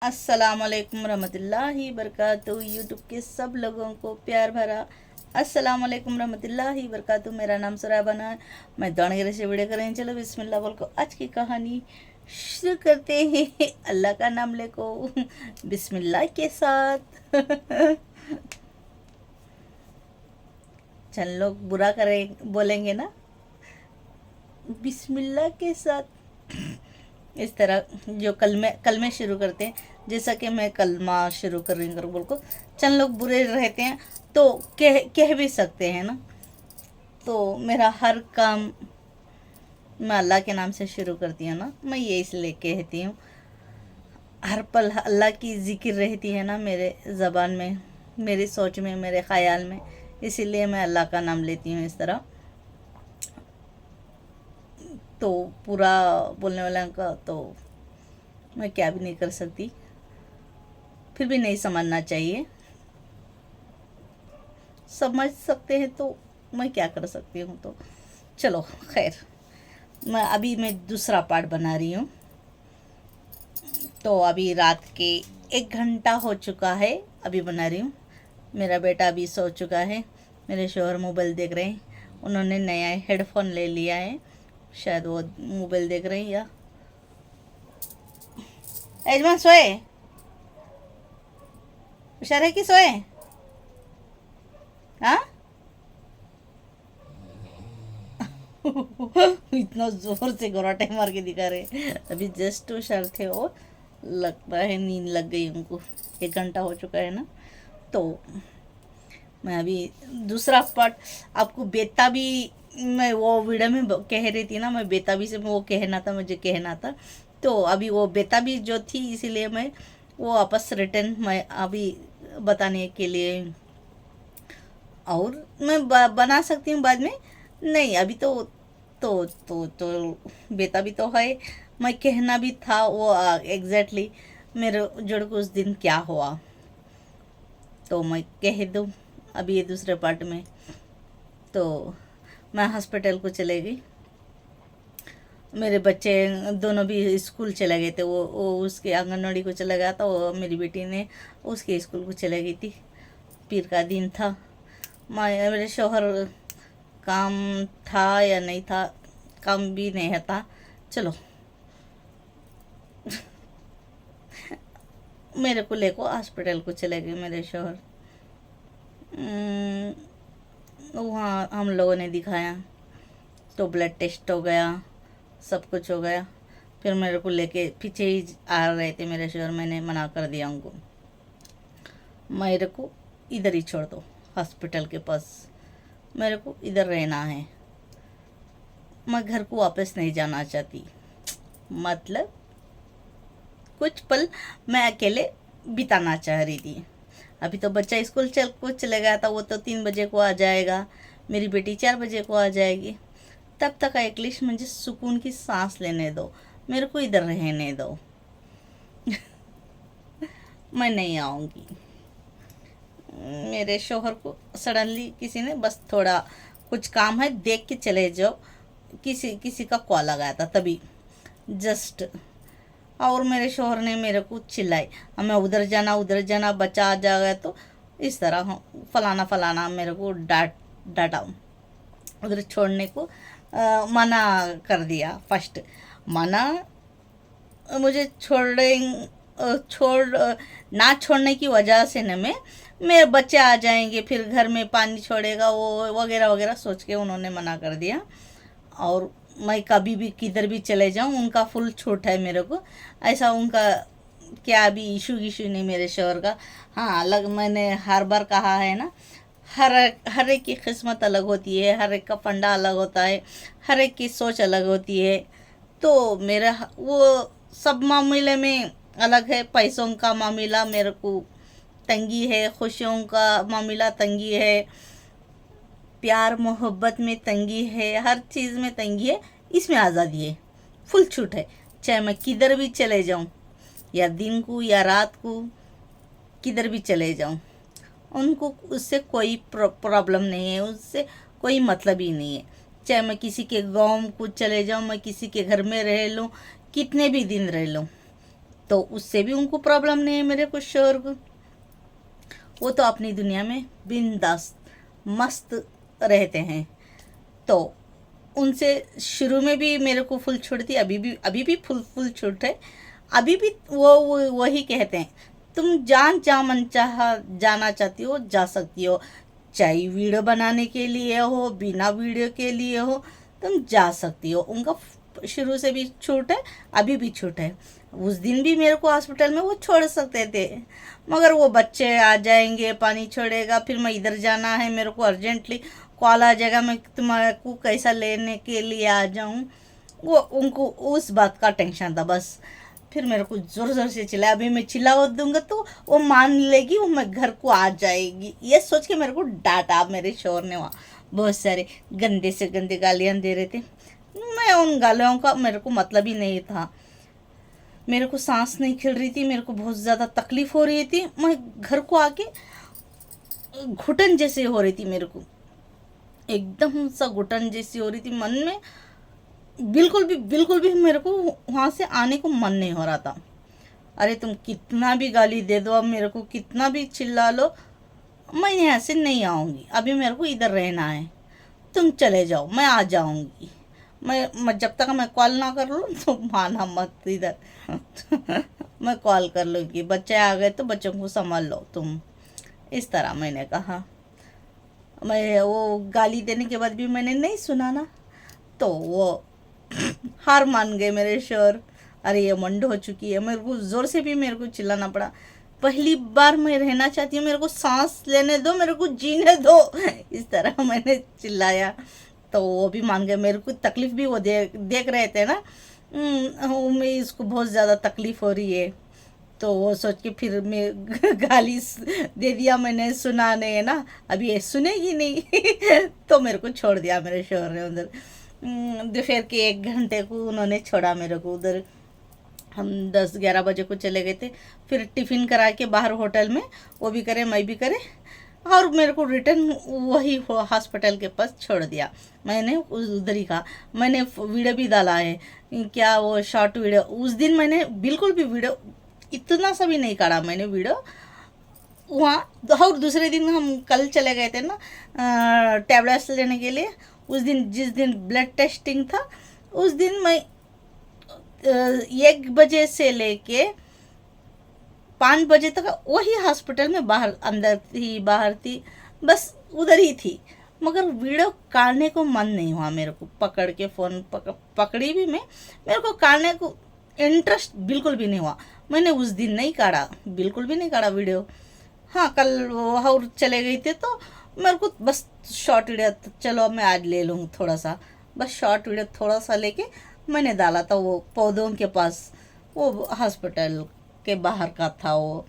अस्सलामुअलैकुम रहमतुल्लाहि बरकातुहू। यूट्यूब के सब लोगों को प्यार भरा अस्सलामुअलैकुम रहमतुल्लाहि बरकातुहू। मेरा नाम सुराबना है। मैं दावणगेरे से वीडियो कर रही हूँ। चलो बिस्मिल्लाह बोल को आज की कहानी शुरू करते हैं। अल्लाह का नाम लेको बिस्मिल्लाह के साथ। चल लोग बुरा करें बोलेंगे ना, बिस्मिल्लाह के साथ इस तरह जो कलमे शुरू करते हैं, जैसा कि मैं कलमा शुरू कर रही हूँ बोल को। चंद लोग बुरे रहते हैं तो कह भी सकते हैं ना। तो मेरा हर काम मैं अल्लाह के नाम से शुरू करती हूँ ना, मैं ये इसलिए कहती हूँ। हर पल अल्लाह की जिक्र रहती है ना मेरे ज़बान में, मेरी सोच में, मेरे ख़याल में, इसीलिए मैं अल्लाह का नाम लेती हूँ इस तरह। तो पूरा बोलने वाला का तो मैं क्या भी नहीं कर सकती, फिर भी नहीं समझना चाहिए। समझ सकते हैं तो मैं क्या कर सकती हूँ। तो चलो खैर, मैं दूसरा पार्ट बना रही हूँ। तो अभी रात के 1 घंटा हो चुका है, अभी बना रही हूँ। मेरा बेटा अभी सो चुका है, मेरे शोहर मोबाइल देख रहे हैं। उन्होंने नया हेडफोन ले लिया है, शायद वो मोबाइल देख रहे हैं। या यजमान सोए, हुशार है कि सोए? हाँ। इतना जोर से गोराटे मार के दिखा रहे। अभी जस्ट हुशार थे वो, लगता है नींद लग गई उनको। 1 घंटा हो चुका है ना। तो मैं अभी दूसरा पार्ट आपको बेताबी, मैं वो वीडियो में कह रही थी ना, मैं बेताबी से वो कहना था, मुझे कहना था। तो अभी वो बेताबी जो थी, इसीलिए मैं वो वापस रिटर्न मैं अभी बताने के लिए। और मैं बना सकती हूँ बाद में, नहीं अभी तो बेताबी तो है। मैं कहना भी था वो एग्जैक्टली मेरे जोड़ को उस दिन क्या हुआ, तो मैं कह दूँ अभी ये दूसरे पार्ट में। तो मैं हॉस्पिटल को चले गई, मेरे बच्चे दोनों भी स्कूल चले गए थे। वो उसके आंगनवाड़ी को चला गया था, वो मेरी बेटी ने उसके स्कूल को चले गई थी। पीर का दिन था। मेरे शोहर काम था या नहीं था, काम भी नहीं था। चलो मेरे को लेको हॉस्पिटल को चले गए मेरे शोहर। वहाँ हम लोगों ने दिखाया तो ब्लड टेस्ट हो गया, सब कुछ हो गया। फिर मेरे को लेके पीछे ही आ रहे थे मेरे शोहर, मैंने मना कर दिया उनको, मेरे को इधर ही छोड़ दो हॉस्पिटल के पास, मेरे को इधर रहना है, मैं घर को वापस नहीं जाना चाहती। मतलब कुछ पल मैं अकेले बिताना चाह रही थी। अभी तो बच्चा स्कूल चले गया था, वो तो 3 बजे को आ जाएगा, मेरी बेटी 4 बजे को आ जाएगी। तब तक एटलीस्ट मुझे सुकून की सांस लेने दो, मेरे को इधर रहने दो। मैं नहीं आऊँगी। मेरे शोहर को सडनली किसी ने बस थोड़ा कुछ काम है देख के चले जाओ, किसी का कॉल लगाया था तभी जस्ट। और मेरे शोहर ने मेरे को चिल्लाई, हमें उधर जाना बच्चा आ जाएगा, तो इस तरह फलाना फलाना मेरे को डांटा, उधर छोड़ने को मना कर दिया। फर्स्ट मना, मुझे ना छोड़ने की वजह से न मेरे बच्चे आ जाएंगे, फिर घर में पानी छोड़ेगा वो वगैरह वगैरह सोच के उन्होंने मना कर दिया। और मैं कभी भी किधर भी चले जाऊं उनका फुल छूट है मेरे को, ऐसा उनका क्या भी इशू नहीं मेरे शोहर का। हाँ अलग, मैंने हर बार कहा है ना, हर एक की किस्मत अलग होती है, हर एक का फंडा अलग होता है, हर एक की सोच अलग होती है। तो मेरा वो सब मामले में अलग है। पैसों का मामला मेरे को तंगी है, खुशियों का मामला तंगी है, प्यार मोहब्बत में तंगी है, हर चीज़ में तंगी है। इसमें आज़ादी है, फुल छूट है। चाहे मैं किधर भी चले जाऊं, या दिन को या रात को किधर भी चले जाऊं, उनको उससे कोई प्रॉब्लम नहीं है, उससे कोई मतलब ही नहीं है। चाहे मैं किसी के गांव को चले जाऊं, मैं किसी के घर में रह लूं, कितने भी दिन रह लूं, तो उससे भी उनको प्रॉब्लम नहीं है मेरे कुछ शोर को। वो तो अपनी दुनिया में बिंदास मस्त रहते हैं। तो उनसे शुरू में भी मेरे को फुल छूट थी, अभी भी फुल छूट है। अभी भी वो वही कहते हैं, तुम जहाँ मन चाह जाना चाहती हो जा सकती हो, चाहे वीडियो बनाने के लिए हो बिना वीडियो के लिए हो, तुम जा सकती हो। उनका शुरू से भी छूट है, अभी भी छूट है। उस दिन भी मेरे को हॉस्पिटल में वो छोड़ सकते थे, मगर वो बच्चे आ जाएंगे, पानी छोड़ेगा, फिर मैं इधर जाना है, मेरे को अर्जेंटली कॉल आ जाएगा, मैं तुम्हारे को कैसा लेने के लिए आ जाऊं। वो उनको उस बात का टेंशन था बस। फिर मेरे को ज़ोर ज़ोर से चिल्लाया, अभी मैं चिल्ला दूंगा तो वो मान लेगी, वो मैं घर को आ जाएगी, ये सोच के मेरे को डांटा मेरे शोर ने। वहाँ बहुत सारे गंदे से गंदे गालियाँ दे रहे थे। मैं उन गालियों का मेरे को मतलब ही नहीं था। मेरे को सांस नहीं खिल रही थी, मेरे को बहुत ज़्यादा तकलीफ़ हो रही थी। मैं घर को आके घुटन जैसे हो रही थी, मेरे को एकदम सा घुटन जैसी हो रही थी मन में। बिल्कुल भी मेरे को वहाँ से आने को मन नहीं हो रहा था। अरे तुम कितना भी गाली दे दो, अब मेरे को कितना भी चिल्ला लो, मैं यहाँ से नहीं आऊँगी, अभी मेरे को इधर रहना है, तुम चले जाओ, मैं आ जाऊँगी। मैं जब तक मैं कॉल ना कर लूँ तो माना मत इधर। मैं कॉल कर लूँगी, बच्चे आ गए तो बच्चों को संभाल लो तुम, इस तरह मैंने कहा। मैं वो गाली देने के बाद भी मैंने नहीं सुना ना, तो वो हार मान गए मेरे शोर। अरे ये मंड हो चुकी है, मेरे को ज़ोर से भी मेरे को चिल्लाना पड़ा। पहली बार मैं रहना चाहती हूँ, मेरे को सांस लेने दो, मेरे को जीने दो, इस तरह मैंने चिल्लाया। तो वो भी मान गए, मेरे को तकलीफ़ भी वो देख रहे थे ना। मैं इसको बहुत ज़्यादा तकलीफ़ हो रही है, तो वो सोच के फिर मैं गाली दे दिया मैंने, सुना नहीं ना, अभी ये सुनेगी नहीं। तो मेरे को छोड़ दिया मेरे शोहर ने उधर। दोपहर के 1 घंटे को उन्होंने छोड़ा मेरे को उधर। हम 10-11 बजे को चले गए थे। फिर टिफ़िन करा के बाहर होटल में, वो भी करे मैं भी करे, और मेरे को रिटर्न वही हॉस्पिटल के पास छोड़ दिया। मैंने उधर ही कहा, मैंने वीडियो भी डाला है, क्या वो शॉर्ट वीडियो। उस दिन मैंने बिल्कुल भी वीडियो इतना सा भी नहीं काढ़ा मैंने वीडियो वहाँ। और दूसरे दिन हम कल चले गए थे ना टैबलेट्स लेने के लिए। उस दिन जिस दिन ब्लड टेस्टिंग था, उस दिन मैं 1 बजे से लेके 5 बजे तक वही हॉस्पिटल में बाहर अंदर थी बाहर थी, बस उधर ही थी। मगर वीडियो काटने को मन नहीं हुआ मेरे को। पकड़ के फ़ोन पकड़ी भी मैं, मेरे को काटने को इंटरेस्ट बिल्कुल भी नहीं हुआ। मैंने उस दिन नहीं काटा, बिल्कुल भी नहीं काटा वीडियो। हाँ कल और चले गई थे तो मेरे को बस शॉर्ट वीडियो, चलो मैं आज ले लूँ थोड़ा सा, बस शॉर्ट वीडियो थोड़ा सा लेके मैंने डाला था वो पौधों के पास, वो हॉस्पिटल के बाहर का था वो,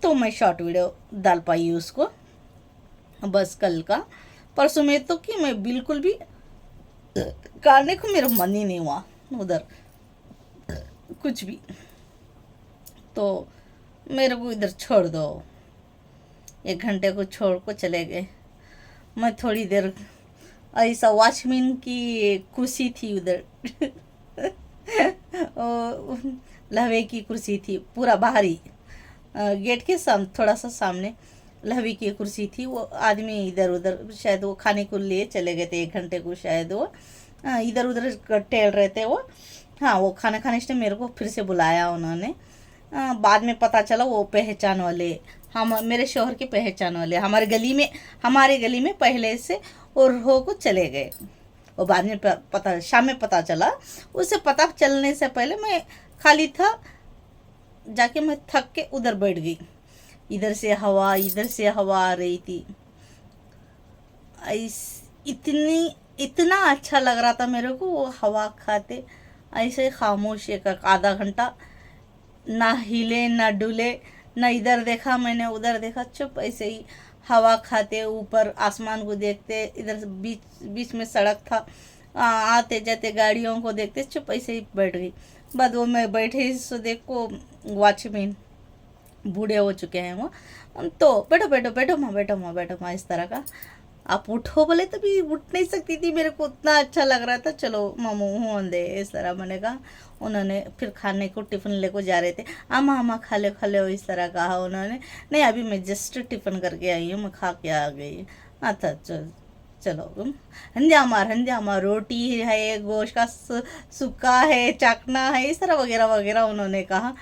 तो मैं शॉर्ट वीडियो डाल पाई उसको। बस कल का परसों में तो कि मैं बिल्कुल भी करने को मेरा मन ही नहीं हुआ उधर कुछ भी। तो मेरे को इधर छोड़ दो, 1 घंटे को छोड़ को चले गए। मैं थोड़ी देर ऐसा वॉचमैन की कुर्सी थी उधर। लहवे की कुर्सी थी पूरा बाहरी, गेट के थोड़ा सा सामने लहवी की कुर्सी थी। वो आदमी इधर उधर शायद वो खाने को लिए चले गए थे, 1 घंटे को शायद वो इधर उधर टहल रहे थे वो। हाँ वो खाना खाने से मेरे को फिर से बुलाया उन्होंने। बाद में पता चला वो पहचान वाले, हम मेरे शोहर के पहचान वाले हमारे गली में पहले से और हो को चले गए। वो बाद में पता शाम में पता चला। उससे पता चलने से पहले मैं खाली था, जाके मैं थक के उधर बैठ गई। इधर से हवा आ रही थी। इतना अच्छा लग रहा था मेरे को वो हवा खाते। ऐसे खामोश एक आधा घंटा, ना हिले ना डुले, ना इधर देखा मैंने उधर देखा, चुप ऐसे ही हवा खाते, ऊपर आसमान को देखते। इधर बीच में सड़क था, आते जाते गाड़ियों को देखते, चुप ऐसे ही बैठ गई। बाद वो मैं बैठे सो देखो वॉचमैन बूढ़े हो चुके हैं वो, तो बैठो बैठो बैठो माँ बैठो माँ बैठो माँ इस तरह का। आप उठो बोले तो भी उठ नहीं सकती थी, मेरे को उतना अच्छा लग रहा था। चलो मामू होने दे, इस तरह मैंने कहा। उन्होंने फिर खाने को टिफ़िन लेको जा रहे थे, आमा आमा खा लो इस तरह कहा उन्होंने। नहीं अभी मैं जस्ट टिफ़िन करके आई हूँ, मैं खा के आ गई। अच्छा चलो हंजामा रोटी है, गोश्त का सुक्का है, चखना है, इस तरह वगैरह वगैरह उन्होंने कहा।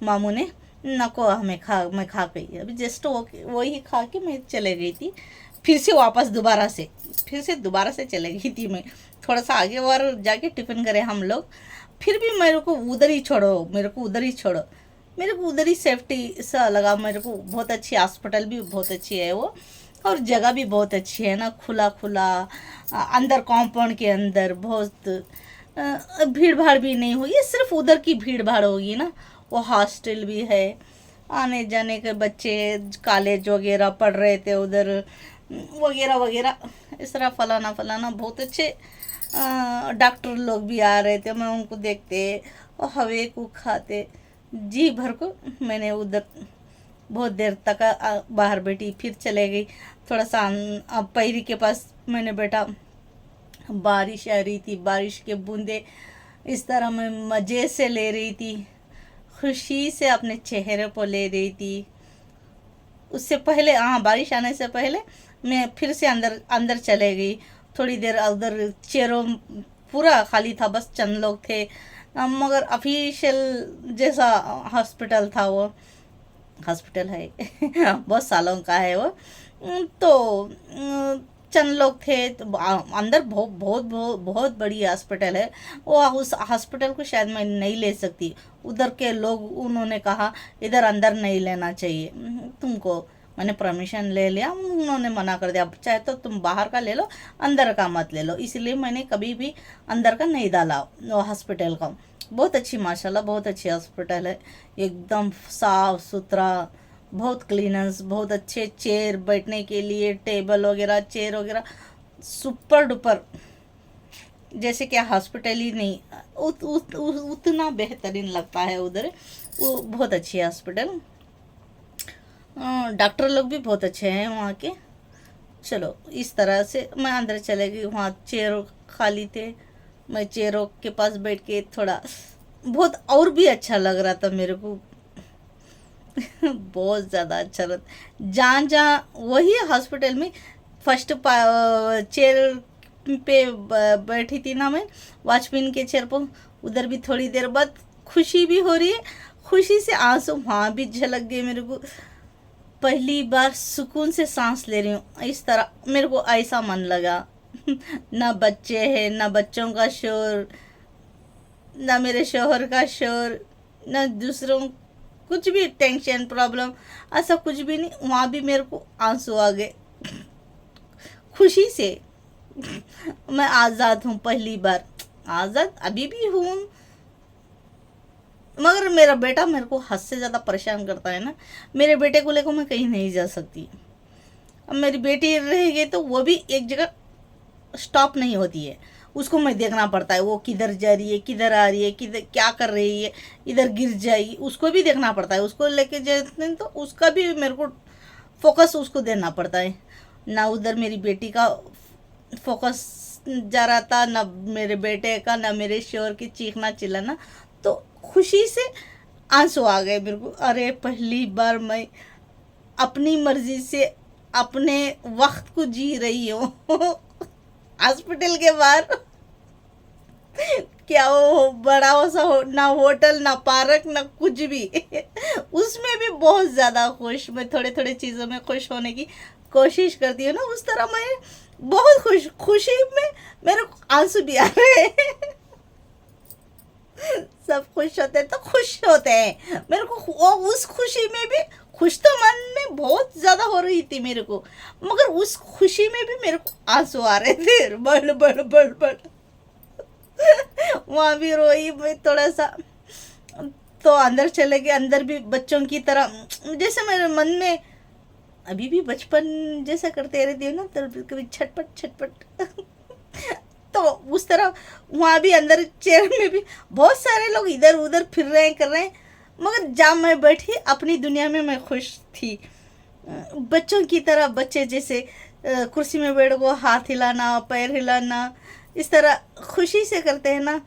मामू ने नको हमें मैं खा गई, अभी जस्ट वही खा के मैं चले गई थी। फिर से वापस दोबारा से चले गई थी मैं। थोड़ा सा आगे और जाके टिफ़िन करे हम लोग। फिर भी मेरे को उधर ही छोड़ो, मेरे को उधर ही सेफ्टी सा लगा। मेरे को बहुत अच्छी, हॉस्पिटल भी बहुत अच्छी है वो, और जगह भी बहुत अच्छी है ना, खुला खुला अंदर कॉम्पाउंड के अंदर बहुत भीड़ भाड़ भी नहीं होगी, सिर्फ उधर की भीड़ भाड़ होगी ना। वो हॉस्टल भी है, आने जाने के बच्चे कॉलेज वगैरह पढ़ रहे थे उधर वगैरह वगैरह, इस तरह फलाना फलाना। बहुत अच्छे डॉक्टर लोग भी आ रहे थे, मैं उनको देखते और हवे को खाते जी भर को। मैंने उधर बहुत देर तक बाहर बैठी, फिर चले गई थोड़ा सा पैरी के पास मैंने बैठा। बारिश आ रही थी, बारिश के बूंदे इस तरह मैं मज़े से ले रही थी, खुशी से अपने चेहरे पर ले रही थी। उससे पहले बारिश आने से पहले मैं फिर से अंदर अंदर चले गई। थोड़ी देर उधर चेयरों पूरा खाली था, बस चंद लोग थे, मगर ऑफिशियल जैसा हॉस्पिटल था वो। हॉस्पिटल है बहुत सालों का है वो। तो चंद लोग थे, तो अंदर बहुत बहुत बहुत बहुत बड़ी हॉस्पिटल है वो। उस हॉस्पिटल को शायद मैं नहीं ले सकती, उधर के लोग उन्होंने कहा इधर अंदर नहीं लेना चाहिए तुमको। मैंने परमिशन ले लिया, उन्होंने मना कर दिया चाहे तो तुम बाहर का ले लो, अंदर का मत ले लो। इसलिए मैंने कभी भी अंदर का नहीं डाला वो हॉस्पिटल का। बहुत अच्छी माशाल्लाह, बहुत अच्छी हॉस्पिटल है, एकदम साफ सुथरा, बहुत क्लीनेंस, बहुत अच्छे चेयर बैठने के लिए, टेबल वगैरह, चेयर वगैरह सुपर डुपर, जैसे कि हॉस्पिटल ही नहीं उतना बेहतरीन लगता है उधर। वो बहुत अच्छी है हॉस्पिटल, डॉक्टर लोग भी बहुत अच्छे हैं वहाँ के। चलो इस तरह से मैं अंदर चले गई, वहाँ चेयर खाली थे, मैं चेयरों के पास बैठ के थोड़ा बहुत और भी अच्छा लग रहा था मेरे को बहुत ज़्यादा अच्छा रहता। जहाँ वही हॉस्पिटल में फर्स्ट चेयर पे बैठी थी ना मैं, वॉचमैन के चेयर पर, उधर भी थोड़ी देर बाद खुशी भी हो रही है, खुशी से आंसू वहाँ भी झलक गए मेरे को। पहली बार सुकून से सांस ले रही हूँ, इस तरह मेरे को ऐसा मन लगा। ना बच्चे हैं, ना बच्चों का शोर, ना मेरे शोहर का शोर, ना दूसरों कुछ भी टेंशन प्रॉब्लम, ऐसा कुछ भी नहीं। वहाँ भी मेरे को आंसू आ गए खुशी से। मैं आज़ाद हूँ, पहली बार आज़ाद अभी भी हूँ, मगर मेरा बेटा मेरे को हद से ज़्यादा परेशान करता है ना। मेरे बेटे को लेकर मैं कहीं नहीं जा सकती। अब मेरी बेटी रहेगी तो वो भी एक जगह स्टॉप नहीं होती है, उसको मैं देखना पड़ता है, वो किधर जा रही है, किधर आ रही है, किधर क्या कर रही है, इधर गिर जाएगी, उसको भी देखना पड़ता है। उसको लेके जाते हैं तो उसका भी मेरे को फोकस उसको देना पड़ता है। ना उधर मेरी बेटी का फोकस जा रहा था, ना मेरे बेटे का, ना मेरे शोर की चीखना चिल्लाना। तो खुशी से आंसू आ गए मेरे को। अरे पहली बार मैं अपनी मर्जी से अपने वक्त को जी रही हूँ हॉस्पिटल के बाहर। क्या वो बड़ा सा ना होटल, ना पार्क, ना कुछ भी उसमें भी बहुत ज़्यादा खुश। मैं थोड़े थोड़े चीज़ों में खुश होने की कोशिश करती हूँ ना, उस तरह मैं बहुत खुशी में मेरे को आंसू भी आ रहे हैं सब खुश होते हैं तो खुश होते हैं, मेरे को वो उस खुशी में भी खुश तो मन में बहुत ज़्यादा हो रही थी मेरे को, मगर उस खुशी में भी मेरे को आंसू आ रहे थे बड़ बड़ बड़ बड़ वहाँ भी रोई मैं थोड़ा सा। तो अंदर चले गए, अंदर भी बच्चों की तरह, जैसे मेरे मन में अभी भी बचपन जैसा करते रहती हूँ ना, तो कभी छटपट छटपट तो उस तरह वहाँ भी अंदर चेयर में भी बहुत सारे लोग इधर उधर फिर रहे हैं, कर रहे हैं, मगर जहाँ मैं बैठी अपनी दुनिया में मैं खुश थी, बच्चों की तरह, बच्चे जैसे कुर्सी में बैठ को हाथ हिलाना, पैर हिलाना, इस तरह खुशी से करते हैं ना,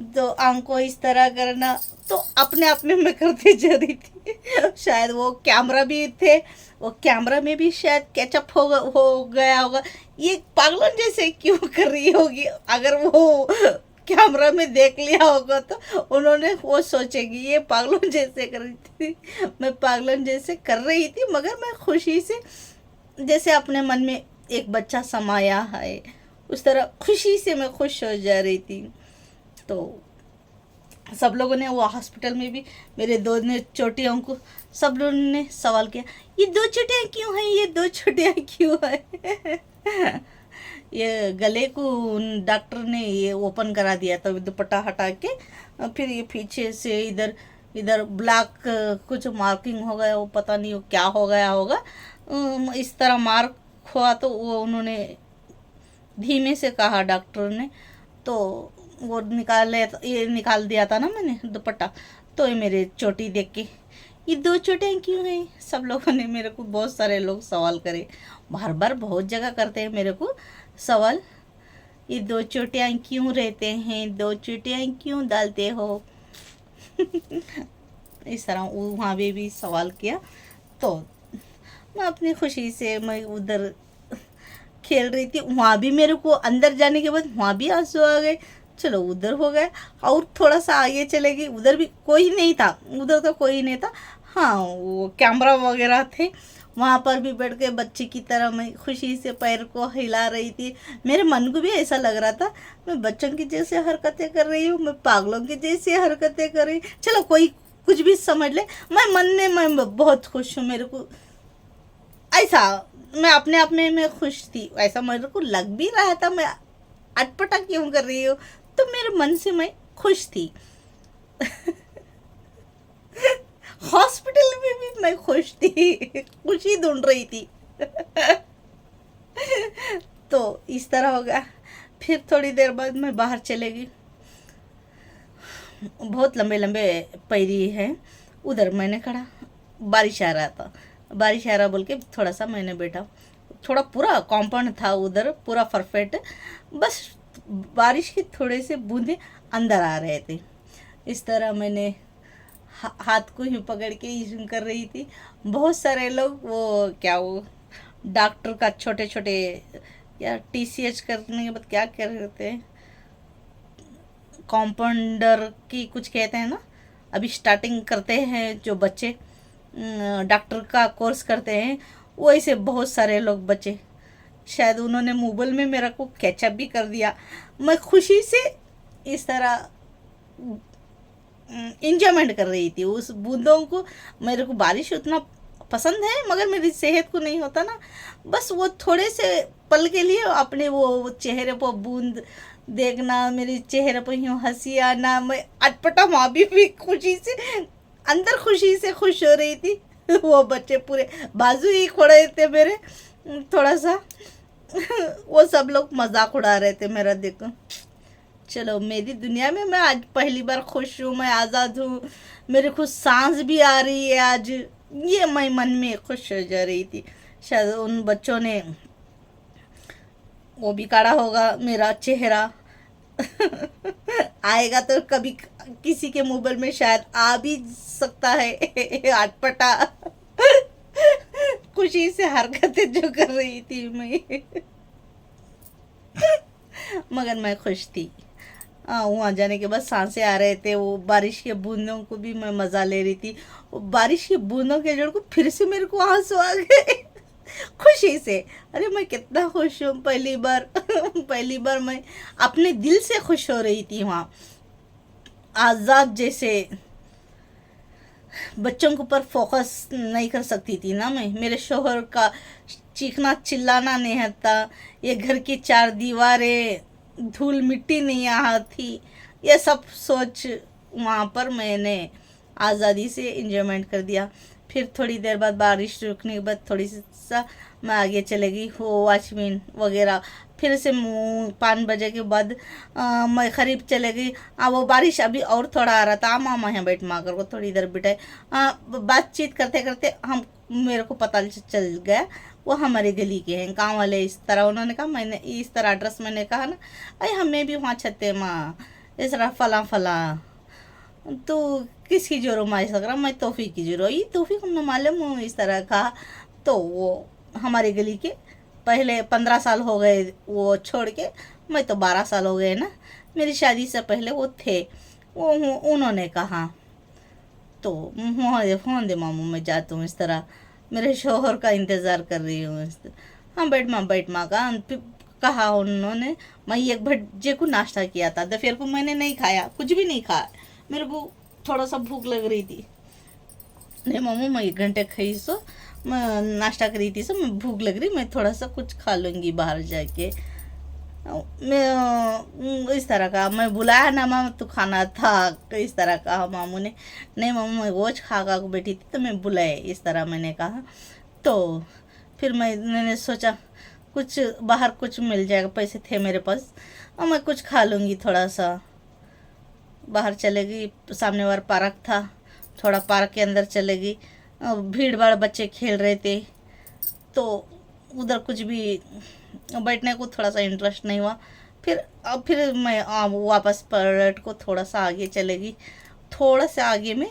तो आंख को इस तरह करना, तो अपने आप में मैं करते जा रही थी। शायद वो कैमरा भी थे, वो कैमरा में भी शायद कैचअप हो गया होगा, ये पागलों जैसे क्यों कर रही होगी। अगर वो कैमरा में देख लिया होगा तो उन्होंने वो सोचेगी ये पागलों जैसे कर रही थी। मैं पागलों जैसे कर रही थी, मगर मैं खुशी से, जैसे अपने मन में एक बच्चा समाया है, उस तरह खुशी से मैं खुश हो जा रही थी। तो सब लोगों ने, वो हॉस्पिटल में भी मेरे दो ने चोटियों को, सब लोगों ने सवाल किया, ये दो चोटियाँ क्यों हैं, ये दो चोटियाँ क्यों हैं। ये गले को डॉक्टर ने ये ओपन करा दिया था दुपट्टा हटा के, फिर ये पीछे से इधर इधर ब्लैक कुछ मार्किंग हो गया, वो पता नहीं वो क्या हो गया होगा, इस तरह मार्क हुआ। तो वो उन्होंने धीमे से कहा डॉक्टर ने, तो वो ये निकाल दिया था ना मैंने दुपट्टा, तो ये मेरे चोटी देख के, ये दो चोटियाँ क्यों हैं, सब लोगों ने मेरे को, बहुत सारे लोग सवाल करे, बार बार बहुत जगह करते हैं मेरे को सवाल, ये दो चोटियाँ क्यों रहते हैं, दो चोटियाँ क्यों डालते हो। इस तरह वहाँ भी सवाल किया। तो मैं अपनी खुशी से मैं उधर खेल रही थी, वहाँ भी मेरे को अंदर जाने के बाद वहाँ भी आंसू आ गए। चलो उधर हो गए, और थोड़ा सा आगे चले गई, उधर भी कोई नहीं था, उधर तो कोई नहीं था, हाँ वो कैमरा वगैरह थे, वहाँ पर भी बैठ के बच्चे की तरह मैं खुशी से पैर को हिला रही थी। मेरे मन को भी ऐसा लग रहा था मैं बच्चों की जैसे हरकतें कर रही हूँ, मैं पागलों की जैसी हरकतें कर रही, चलो कोई कुछ भी समझ ले, मैं मन में मैं बहुत खुश हूँ। मेरे को ऐसा, मैं अपने आप में मैं खुश थी, ऐसा मेरे को लग भी रहा था मैं अटपटा क्यों कर रही हूँ, तो मेरे मन से मैं खुश थी। हॉस्पिटल में भी मैं खुश थी, खुशी ढूंढ रही थी। तो इस तरह हो गया। फिर थोड़ी देर बाद मैं बाहर चले गई, बहुत लंबे लंबे पैरी हैं, उधर मैंने खड़ा, बारिश आ रहा था, बारिश आ रहा बोल के थोड़ा सा मैंने बैठा, थोड़ा पूरा कॉम्पाउंड था उधर पूरा परफेक्ट, बस बारिश के थोड़े से बूंदे अंदर आ रहे थे। इस तरह मैंने हाथ को ही पकड़ के यूं कर रही थी। बहुत सारे लोग वो क्या वो डॉक्टर का छोटे छोटे या TCH करने के बाद क्या करते हैं, कॉम्पाउंडर की कुछ कहते हैं ना, अभी स्टार्टिंग करते हैं जो बच्चे डॉक्टर का कोर्स करते हैं, वो ऐसे बहुत सारे लोग बच्चे, शायद उन्होंने मोबाइल में मेरा को कैचअप भी कर दिया। मैं खुशी से इस तरह इंजॉयमेंट कर रही थी उस बूंदों को। मेरे को बारिश उतना पसंद है, मगर मेरी सेहत को नहीं होता ना, बस वो थोड़े से पल के लिए अपने वो चेहरे पर बूंद देखना, मेरे चेहरे पर यूँ हंसी आना, मैं अटपटा वहाँ भी खुशी से, अंदर खुशी से खुश हो रही थी। वो बच्चे पूरे बाजू ही खड़े थे मेरे, थोड़ा सा वो सब लोग मजाक उड़ा रहे थे मेरा। देखो चलो मेरी दुनिया में मैं आज पहली बार खुश हूँ, मैं आज़ाद हूँ, मेरे को सांस भी आ रही है आज, ये मैं मन में खुश हो जा रही थी। शायद उन बच्चों ने वो भी काढ़ा होगा मेरा चेहरा। आएगा तो कभी किसी के मोबाइल में शायद आ भी सकता है अटपटा खुशी से हरकतें जो कर रही थी मैं। मगर मैं खुश थी। वहाँ जाने के बाद सांसें आ रहे थे, वो बारिश के बूंदों को भी मैं मज़ा ले रही थी। वो बारिश की बूंदों के जड़ को फिर से मेरे को आंसू आ गए खुशी से। अरे मैं कितना खुश हूँ, पहली बार पहली बार मैं अपने दिल से खुश हो रही थी वहाँ, आज़ाद जैसे। बच्चों के ऊपर फोकस नहीं कर सकती थी ना मैं, मेरे शोहर का चीखना चिल्लाना नहीं था, ये घर की चार दीवारें, धूल मिट्टी नहीं यहाँ थी, ये सब सोच वहाँ पर मैंने आज़ादी से इंजॉयमेंट कर दिया। फिर थोड़ी देर बाद बारिश रुकने के बाद थोड़ी सा मैं आगे चले गई, वो वॉचमैन वगैरह फिर से 5 बजे के बाद मैं करीब चले गई। वो बारिश अभी और थोड़ा आ रहा था। मामा यहाँ बैठ माँ कर को थोड़ी इधर बिठाए। बातचीत करते करते हम मेरे को पता चल गया वो हमारे गली के हैं, गाँव वाले। इस तरह उन्होंने कहा, मैंने इस तरह एड्रेस मैंने कहा ना, अरे हमें भी वहाँ छते माँ इस तरह फला फला, तो किसकी जोरो माँ सक रहा, मैं तोहफी की जोरो, ये तोहफी हमने मालूम हूँ इस तरह कहा। तो वो हमारे गली के पहले 15 साल हो गए वो छोड़ के, मैं तो 12 साल हो गए ना, मेरी शादी से पहले वो थे। वो उन्होंने कहा तो फोन दे मामू मैं जाती हूँ, इस तरह मेरे शोहर का इंतज़ार कर रही हूँ। हाँ बैठ माँ का कहा उन्होंने। मैं 1 बजे को नाश्ता किया था, दोपहर को मैंने नहीं खाया, कुछ भी नहीं खाया, मेरे को थोड़ा सा भूख लग रही थी। नहीं मामू मैं 1 घंटे खाई सो, मैं नाश्ता करी थी सो, मैं भूख लग रही, मैं थोड़ा सा कुछ खा लूँगी बाहर जाके। मैं इस तरह का मैं बुलाया ना मामा तो खाना था, इस तरह कहा मामू ने। नहीं मामू मैं रोज खा को बैठी थी तो मैं बुलाए, इस तरह मैंने कहा। तो फिर मैंने सोचा कुछ बाहर कुछ मिल जाएगा, पैसे थे मेरे पास और मैं कुछ खा लूँगी। थोड़ा सा बाहर चले गई, सामने वाला पार्क था, थोड़ा पार्क के अंदर चले गई। भीड़ भाड़ बच्चे खेल रहे थे तो उधर कुछ भी बैठने को थोड़ा सा इंटरेस्ट नहीं हुआ। फिर मैं वापस पलट को थोड़ा सा आगे चलेगी। थोड़ा सा आगे में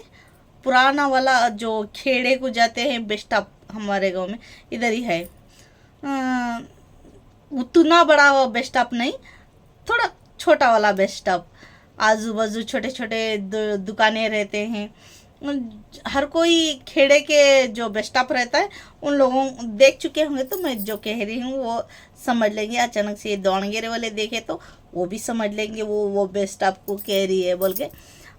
पुराना वाला जो खेड़े को जाते हैं बस स्टॉप हमारे गांव में इधर ही है। उतना बड़ा बस स्टॉप नहीं, थोड़ा छोटा वाला बस स्टॉप। आजू बाजू छोटे छोटे दुकानें रहते हैं। हर कोई खेड़े के जो बस स्टॉप रहता है उन लोगों देख चुके होंगे, तो मैं जो कह रही हूँ वो समझ लेंगे। अचानक से दावणगेरे वाले देखे तो वो भी समझ लेंगे वो बस स्टॉप को कह रही है बोल के।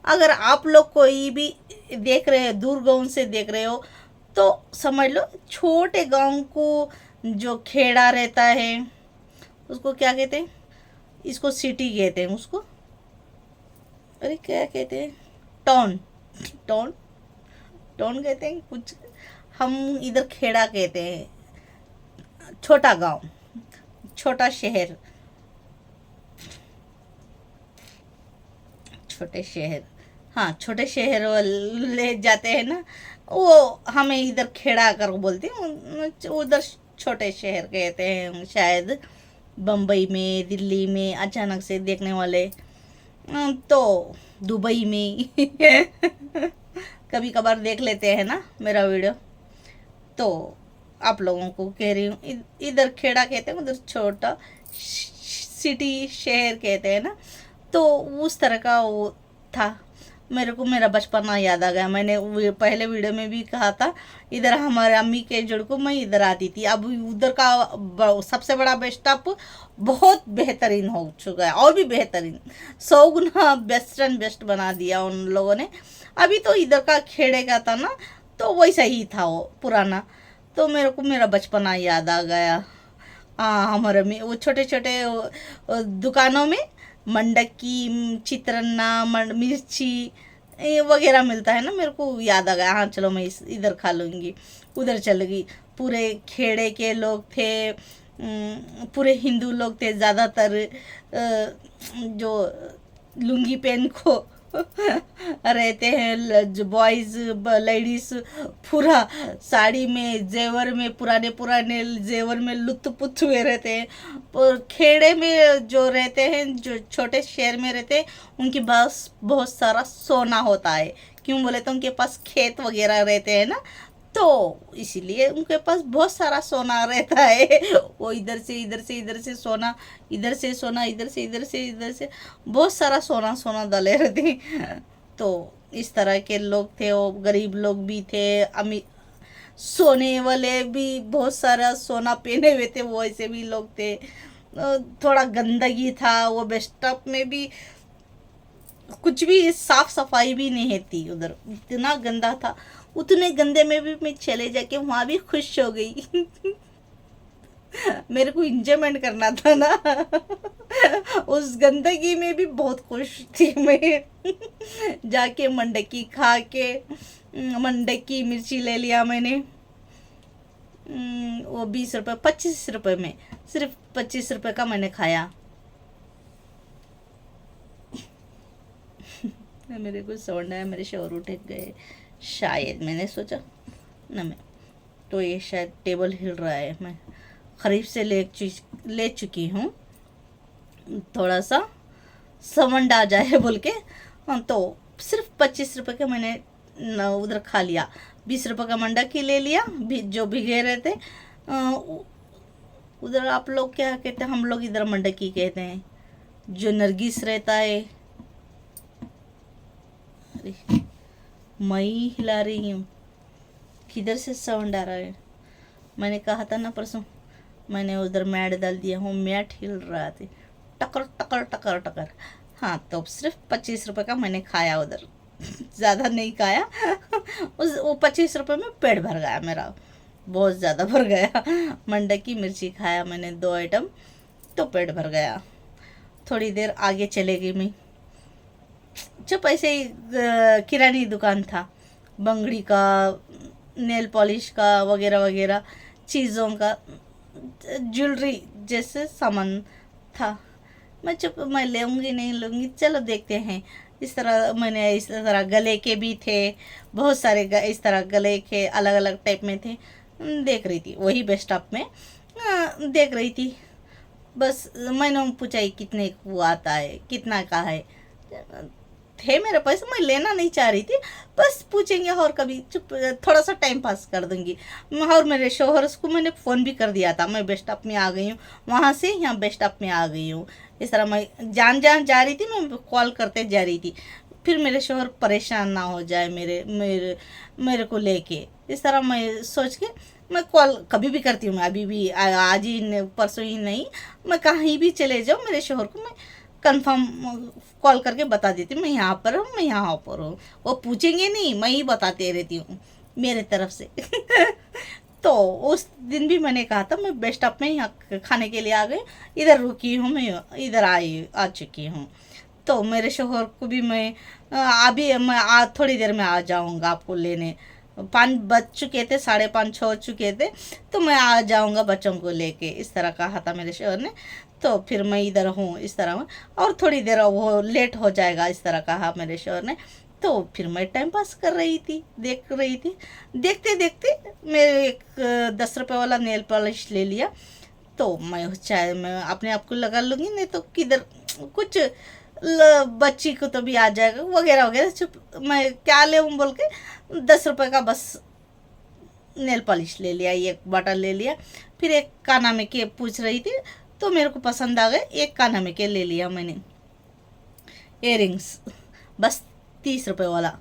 अगर आप लोग कोई भी देख रहे हो, दूर गाँव से देख रहे हो, तो समझ लो छोटे गांव को जो खेड़ा रहता है उसको क्या कहते हैं, इसको सिटी कहते हैं, उसको अरे क्या कहते हैं, टाउन टाउन टाउन कहते हैं कुछ, हम इधर खेड़ा कहते हैं। छोटा गांव, छोटा शहर, छोटे शहर, हाँ छोटे शहर ले जाते हैं ना, वो हमें इधर खेड़ा कर बोलते हैं, उधर छोटे शहर कहते हैं। शायद बम्बई में, दिल्ली में अचानक से देखने वाले, तो दुबई में कभी कभार देख लेते हैं ना मेरा वीडियो, तो आप लोगों को कह रही हूँ इधर खेड़ा कहते हैं, उधर छोटा सिटी शहर कहते हैं ना। तो उस तरह का वो था। मेरे को मेरा बचपना याद आ गया। मैंने पहले वीडियो में भी कहा था, इधर हमारे अम्मी के जोड़ को मैं इधर आती थी। अब उधर का सबसे बड़ा बस स्टॉप बहुत बेहतरीन हो चुका है, और भी बेहतरीन, 100 गुना बेस्ट बना दिया उन लोगों ने। अभी तो इधर का खेड़े का था ना, तो वैसा ही था वो पुराना। तो मेरे को मेरा बचपना याद आ गया। हमारे वो छोटे छोटे दुकानों में मंडक्की, चित्रन्ना, मिर्ची वगैरह मिलता है ना, मेरे को याद आ गया। हाँ चलो मैं इधर खा लूँगी। उधर चल गई। पूरे खेड़े के लोग थे, पूरे हिंदू लोग थे ज़्यादातर, जो लुंगी पहन को रहते हैं, जो बॉयज़ लेडीज़ पूरा साड़ी में, जेवर में, पुराने पुराने जेवर में लुत्फ हुए रहते हैं। और खेड़े में जो रहते हैं, जो छोटे शहर में रहते हैं, उनके पास बहुत सारा सोना होता है। क्यों बोले तो उनके पास खेत वगैरह रहते हैं ना, तो इसीलिए उनके पास बहुत सारा सोना रहता है। वो इधर से सोना, इधर से सोना, इधर से बहुत सारा सोना डाले रहते हैं। तो इस तरह के लोग थे। वो गरीब लोग भी थे, अमीर सोने वाले भी, बहुत सारा सोना पहने हुए थे, वो ऐसे भी लोग थे। थोड़ा गंदगी था वो बस स्टॉप में भी, कुछ भी साफ सफाई भी नहीं थी उधर, इतना गंदा था। उतने गंदे में भी मैं चले जाके वहाँ भी खुश हो गई। मेरे को इंजॉयमेंट करना था ना। उस गंदगी में भी बहुत खुश थी मैं। जाके मंडकी खा के, मंडकी मिर्ची ले लिया मैंने, वो 20 रुपये 25 रुपये में, सिर्फ 25 रुपये का मैंने खाया। मेरे को साउंड आया, मेरे शोर उठ गए शायद, मैंने सोचा ना मैं तो ये शायद टेबल हिल रहा है। मैं खरीफ से ले चुकी हूँ, थोड़ा सा साउंड आ जाए बोल के। हाँ, तो सिर्फ 25 रुपये का मैंने उधर खा लिया। 20 रुपये का मंडा की ले लिया, जो भिगे रहे थे। उधर आप लोग क्या कहते हैं, हम लोग इधर मंडकी कहते हैं, जो नरगिस रहता है। अरे मैं ही हिला रही हूँ, किधर से साउंड आ रहा है। मैंने कहा था ना परसों, मैंने उधर मैट डाल दिया हूँ, मैट हिल रहा था, टकर टकर टकर टकर। हाँ, तो सिर्फ 25 रुपये का मैंने खाया उधर, ज़्यादा नहीं खाया। वो 25 रुपये में पेट भर गया मेरा, बहुत ज़्यादा भर गया। मंडे की मिर्ची खाया मैंने 2 आइटम, तो पेट भर गया। थोड़ी देर आगे चले गई मैं, चुप ऐसे ही किरानी दुकान था, बंगड़ी का, नेल पॉलिश का वगैरह वगैरह चीज़ों का, ज्वेलरी जैसे सामान था। मैं चुप, मैं लूँगी नहीं लूँगी, चलो देखते हैं। इस तरह मैंने इस तरह गले के भी थे, बहुत सारे इस तरह गले के अलग अलग टाइप में थे। देख रही थी वही बेस्ट स्टॉप में, देख रही थी। बस मैंने पूछा कितने को आता है, कितना का है। थे मेरे पैसे, मैं लेना नहीं चाह रही थी, बस पूछेंगे और कभी चुप थोड़ा सा टाइम पास कर दूंगी। और मेरे शोहर को मैंने फ़ोन भी कर दिया था, मैं बेस्ट स्टॉप में आ गई हूँ, वहाँ से यहाँ बेस्ट स्टॉप में आ गई हूँ। इस तरह मैं जान जा रही थी, मैं कॉल करते जा रही थी, फिर मेरे शोहर परेशान ना हो जाए मेरे मेरे मेरे को लेके। इस तरह मैं सोच के मैं कॉल कभी भी करती हूँ। मैं अभी भी आज ही परसों ही नहीं, मैं कहीं भी चले जाऊँ मेरे शोहर को मैं कंफर्म कॉल करके बता देती हूँ, मैं यहाँ पर हूँ, मैं यहाँ पर हूँ। वो पूछेंगे नहीं, मैं ही बताते रहती हूँ मेरे तरफ से। तो उस दिन भी मैंने कहा था मैं बेस्ट स्टॉप में यहाँ खाने के लिए आ गई, इधर रुकी हूँ, मैं इधर आ चुकी हूँ। तो मेरे शोहर को भी मैं अभी मैं थोड़ी देर में आ जाऊँगा आपको लेने। 5 बज चुके थे, 5:30 6 चुके थे, तो मैं आ जाऊँगा बच्चों को लेके, इस तरह कहा था मेरे शोहर ने। तो फिर मैं इधर हूँ इस तरह में, और थोड़ी देर वो लेट हो जाएगा, इस तरह कहा मेरे शोहर ने। तो फिर मैं टाइम पास कर रही थी, देख रही थी। देखते देखते मेरे एक 10 रुपये वाला नेल पॉलिश ले लिया। तो मैं चाहे मैं अपने आप को लगा लूँगी, नहीं तो किधर कुछ बच्ची को तो भी आ जाएगा वगैरह वगैरह। चुप, मैं क्या ले बोल के 10 रुपये का बस नेल पॉलिश ले लिया, एक बॉटल ले लिया। फिर एक काना में के पूछ रही थी, तो मेरे को पसंद आ गए, एक काना में के ले लिया मैंने, इयररिंग्स, बस 30 रुपये वाला,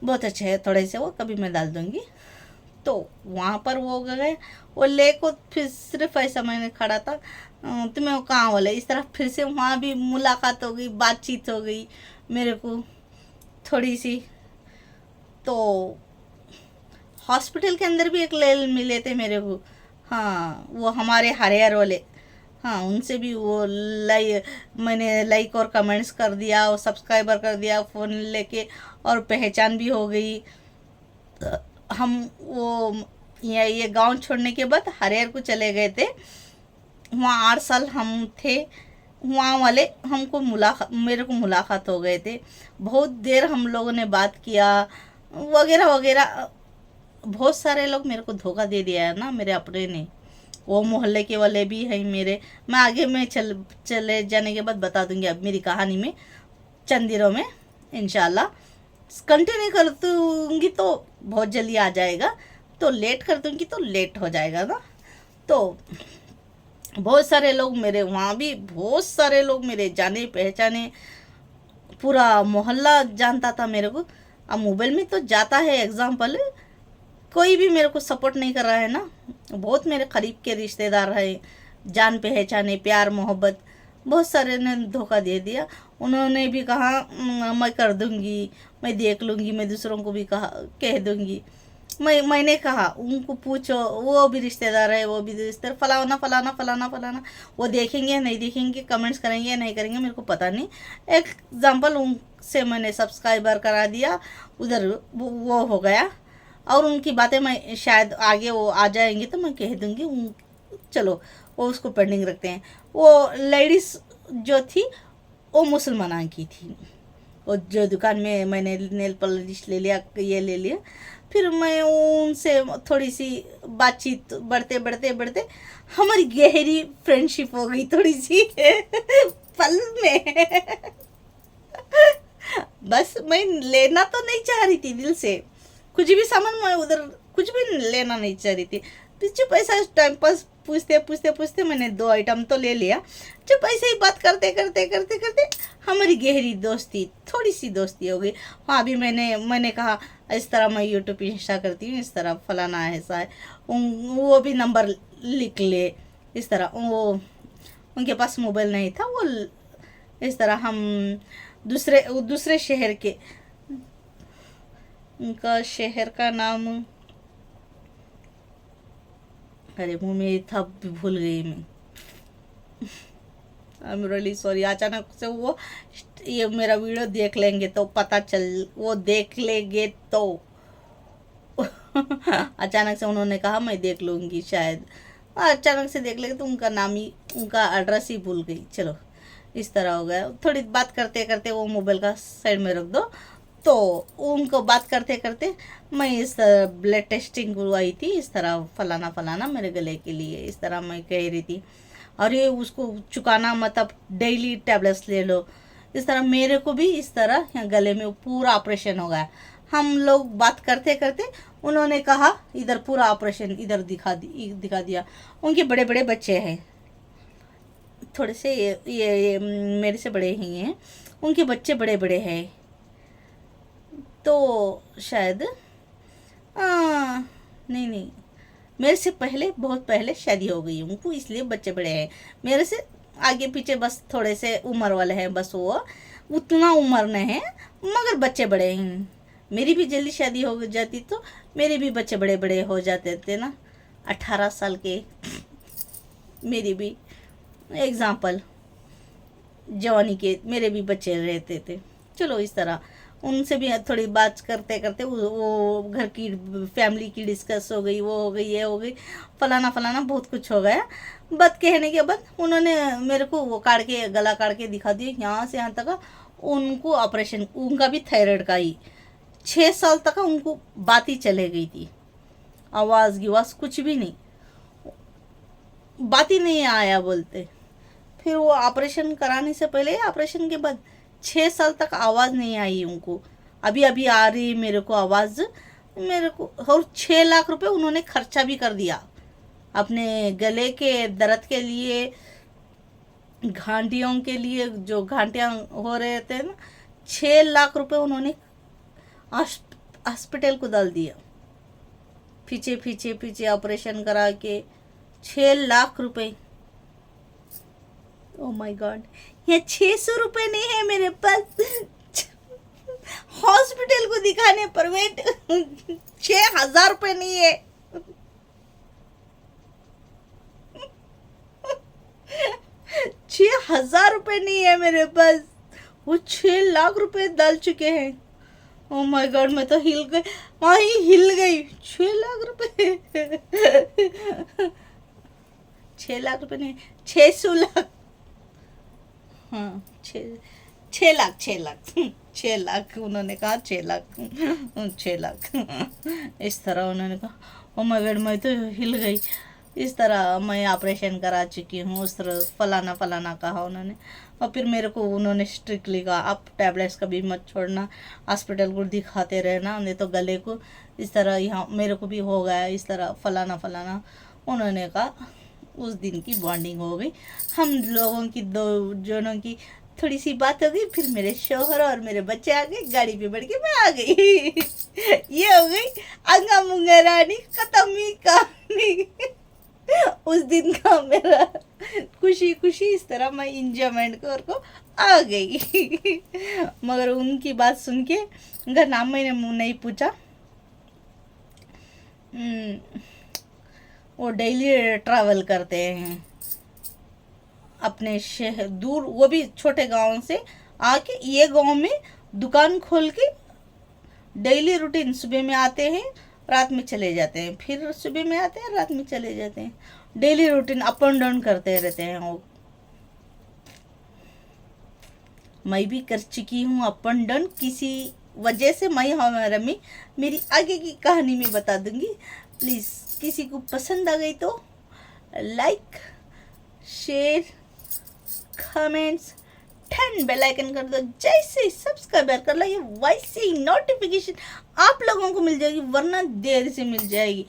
बहुत अच्छा है। थोड़े से वो कभी मैं डाल दूँगी। तो वहाँ पर वो गए, वो ले को फिर सिर्फ ऐसा मैंने खड़ा था, तुम्हें वो कहाँ वाले, इस तरह फिर से वहाँ भी मुलाकात हो गई, बातचीत हो गई मेरे को थोड़ी सी। तो हॉस्पिटल के अंदर भी एक ले मिले थे मेरे को, हाँ, वो हमारे हरियर वाले, हाँ, उनसे भी वो मैंने लाइक और कमेंट्स कर दिया, और सब्सक्राइबर कर दिया फ़ोन लेके, और पहचान भी हो गई। हम वो ये गांव छोड़ने के बाद हरियर को चले गए थे, वहाँ 8 साल हम थे। वहाँ वाले हमको मेरे को मुलाकात हो गए थे, बहुत देर हम लोगों ने बात किया वगैरह वगैरह। बहुत सारे लोग मेरे को धोखा दे दिया है ना मेरे अपने ने, वो मोहल्ले के वाले भी हैं मेरे। मैं आगे में चले जाने के बाद बता दूंगी अब मेरी कहानी में, चंद दिनों में इंशाल्लाह कंटिन्यू कर दूँगी तो बहुत जल्दी आ जाएगा, तो लेट कर दूँगी तो लेट हो जाएगा ना। तो बहुत सारे लोग मेरे वहाँ भी, बहुत सारे लोग मेरे जाने पहचाने, पूरा मोहल्ला जानता था मेरे को। अब मोबाइल में तो जाता है एग्जाम्पल, कोई भी मेरे को सपोर्ट नहीं कर रहा है ना। बहुत मेरे करीब के रिश्तेदार हैं, जान पहचाने, प्यार मोहब्बत, बहुत सारे ने धोखा दे दिया। उन्होंने भी कहा मैं कर दूंगी, मैं देख लूँगी, मैं दूसरों को भी कह दूंगी। मैंने कहा उनको पूछो, वो भी रिश्तेदार है, वो भी रिश्तेदार, फलाना फलाना फलाना फलाना, वो देखेंगे नहीं देखेंगे, कमेंट्स करेंगे नहीं करेंगे, मेरे को पता नहीं। एग्जाम्पल उनसे मैंने सब्सक्राइबर करा दिया, उधर वो हो गया, और उनकी बातें मैं शायद आगे वो आ जाएंगी तो मैं कह दूंगी चलो वो उसको पेंडिंग रखते हैं। वो लेडीज़ जो थी वो मुसलमाना की थी। वो जो दुकान में मैंने नेल पॉलिश ले लिया, ये ले लिया, फिर मैं उनसे थोड़ी सी बातचीत बढ़ते बढ़ते बढ़ते हमारी गहरी फ्रेंडशिप हो गई थोड़ी सी पल में। बस मैं लेना तो नहीं चाह रही थी दिल से, कुछ भी सामान मैं उधर कुछ भी लेना नहीं चाह रही थी। पीछे पैसा टाइम पास पूछते पूछते पूछते मैंने 2 आइटम तो ले लिया। जब ऐसे ही बात करते करते करते करते हमारी गहरी दोस्ती, थोड़ी सी दोस्ती हो गई। हाँ, अभी मैंने कहा इस तरह मैं यूट्यूब इंस्टा करती हूँ, इस तरह फलाना ऐसा है, वो भी नंबर लिख ले। इस तरह वो उनके पास मोबाइल नहीं था, वो इस तरह हम दूसरे शहर के, उनका शहर का नाम अरे मुँह में था, भूल गई मैं। I am really sorry. अचानक से वो ये मेरा वीडियो देख लेंगे तो पता चल, वो देख लेंगे तो अचानक से उन्होंने कहा मैं देख लूँगी, शायद अचानक से देख लेंगे तो उनका नाम ही, उनका एड्रेस ही भूल गई। चलो इस तरह हो गया। थोड़ी बात करते करते वो मोबाइल का साइड में रख दो। तो उनको बात करते करते मैं इस तरह ब्लड टेस्टिंग करवाई थी, इस तरह फलाना फलाना मेरे गले के लिए, इस तरह मैं कह रही थी। और ये उसको चुकाना मतलब डेली टैबलेट्स ले लो, इस तरह मेरे को भी इस तरह यहाँ गले में पूरा ऑपरेशन हो गया। हम लोग बात करते करते उन्होंने कहा इधर पूरा ऑपरेशन इधर दिखा दिया। उनके बड़े बड़े बच्चे हैं, थोड़े से ये मेरे से बड़े ही हैं, उनके बच्चे बड़े बड़े हैं। तो शायद नहीं, मेरे से पहले, बहुत पहले शादी हो गई उनको, इसलिए बच्चे बड़े हैं। मेरे से आगे पीछे बस थोड़े से उम्र वाले हैं, बस वो उतना उम्र नहीं है मगर बच्चे बड़े हैं। मेरी भी जल्दी शादी हो जाती तो मेरे भी बच्चे बड़े बड़े हो जाते थे ना, 18 साल के। मेरी भी एग्जाम्पल जवानी के मेरे भी बच्चे रहते थे। चलो इस तरह उनसे भी थोड़ी बात करते करते वो घर की फैमिली की डिस्कस हो गई, वो हो गई, ये हो गई, फलाना फलाना बहुत कुछ हो गया। बात कहने के बाद उन्होंने मेरे को वो काट के, गला काट के दिखा दिया यहाँ से यहाँ तक। उनको ऑपरेशन, उनका भी थायराइड का ही, 6 साल तक उनको बात ही चले गई थी, आवाज़ गिवाज कुछ भी नहीं, बात ही नहीं आया बोलते। फिर वो ऑपरेशन कराने से पहले, ऑपरेशन के बाद 6 साल तक आवाज़ नहीं आई उनको। अभी अभी आ रही मेरे को आवाज़, मेरे को। और 6 लाख रुपए उन्होंने खर्चा भी कर दिया अपने गले के दर्द के लिए, घाटियों के लिए, जो घाटियाँ हो रहे थे ना। 6 लाख रुपए उन्होंने हॉस्पिटल को डाल दिया, पीछे पीछे पीछे ऑपरेशन करा के 6 लाख रुपए। ओ माय गॉड, ये 600 रुपए नहीं है मेरे पास हॉस्पिटल को दिखाने पर। वेट, 6,000 रुपए नहीं है। 6,000 रुपए नहीं है मेरे पास, वो 6 लाख रुपए डाल चुके हैं। ओ माय गॉड, मैं तो हिल गई, वहीं हिल गई। 6 लाख रुपए 6 लाख रुपए नहीं, 600 लाख। हाँ, 6 लाख 6 लाख उन्होंने कहा, 6 लाख 6 लाख इस तरह उन्होंने कहा। ओ माय गॉड, मैं तो हिल गई। इस तरह मैं ऑपरेशन करा चुकी हूँ, उस तरह फलाना फलाना कहा उन्होंने। और फिर मेरे को उन्होंने स्ट्रिक्टली कहा आप टैबलेट्स कभी मत छोड़ना, हॉस्पिटल को दिखाते रहना, नहीं तो गले को इस तरह, यहाँ मेरे को भी हो गया इस तरह फलाना फलाना। उन्होंने कहा, उस दिन की बॉन्डिंग हो गई हम लोगों की, दो जनों की थोड़ी सी बात हो गई। फिर मेरे शौहर और मेरे बच्चे आ गए, गाड़ी पे बैठ के मैं आ गई ये हो गई अंगा मुंगा रानी, खत्म ही कहानी उस दिन का मेरा खुशी खुशी इस तरह मैं इंजॉयमेंट कर को आ गई मगर उनकी बात सुन के, उनका नाम मैंने नहीं पूछा। वो डेली ट्रैवल करते हैं अपने शहर दूर, वो भी छोटे गांव से आके ये गांव में दुकान खोल के डेली रूटीन, सुबह में आते हैं रात में चले जाते हैं, फिर सुबह में आते हैं, रात में चले जाते हैं। Daily routine up and down करते रहते हैं वो। मैं भी कर चुकी हूँ अप एंड डाउन, किसी वजह से मैं रमी मेरी आगे की कहानी में बता दूंगी। प्लीज़ किसी को पसंद आ गई तो like, share, comments, 10 bell icon कर दो। जैसे ही सब्सक्राइब कर लो, ये वैसे ही नोटिफिकेशन आप लोगों को मिल जाएगी, वरना देर से मिल जाएगी।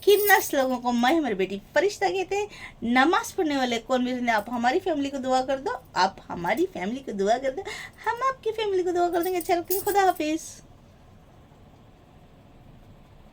किन्नस लोगों को मैं हमारी बेटी फरिश्ता कहते हैं। नमाज पढ़ने वाले कौन भी, आप हमारी फैमिली को दुआ कर दो, आप हमारी फैमिली को दुआ कर दो, हम आपकी फैमिली को दुआ कर देंगे। चलते खुदा हाफिज़।